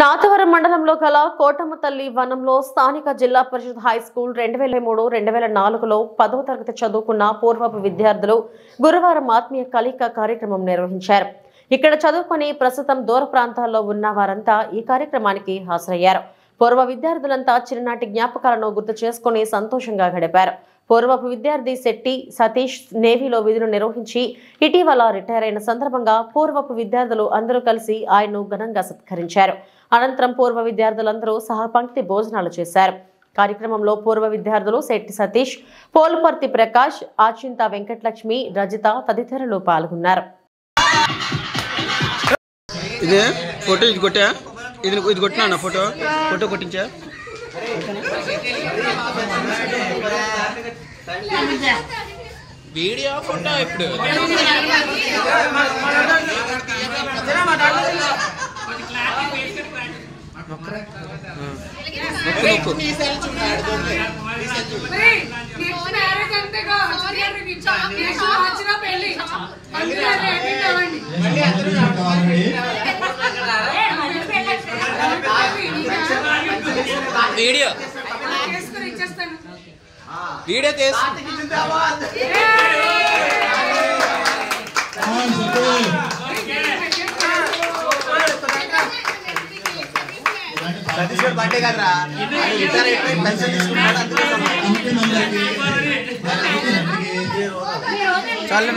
నాతవరం మండలంలో గల కోటమ్మ తల్లి వనంలో స్థానిక జిల్లా పరిషత్ హై స్కూల్ 2003-2004లో 10వ తరగతి చదువుకున్న పూర్వపు విద్యార్థులు గురువారం ఆత్మీయ కళిక కార్యక్రమం నిర్వహించారు. ఇక్కడ చదువుకొని ప్రస్తుతం దూర ప్రాంతాల్లో ఉన్న వారంతా ఈ కార్యక్రమానికి హాజరయ్యారు. పూర్వ విద్యార్థులంతా చిన్ననాటి జ్ఞాపకాలను గుర్తు చేసుకుని సంతోషంగా గడిపారు. పూర్వపు విద్యార్థి శెట్టి సతీష్ నేవీలో విధులు నిర్వహించి ఇటీవల రిటైర్ అయిన సందర్భంగా పూర్వపు విద్యార్థులు అందరూ కలిసి ఆయన్ను ఘనంగా సత్కరించారు. అనంతరం పూర్వ విద్యార్థులందరూ సహపంక్తి భోజనాలు చేశారు. కార్యక్రమంలో పూర్వ విద్యార్థులు శెట్టి సతీష్, పోలుపర్తి ప్రకాష్, ఆచింత వెంకటలక్ష్మి, రజిత తదితరులు పాల్గొన్నారు. వీడియో ఫోటో ఇప్పుడు వీడియో వీడియో తీసి సతీశ్వర్ బర్త్డే కదరా చాలా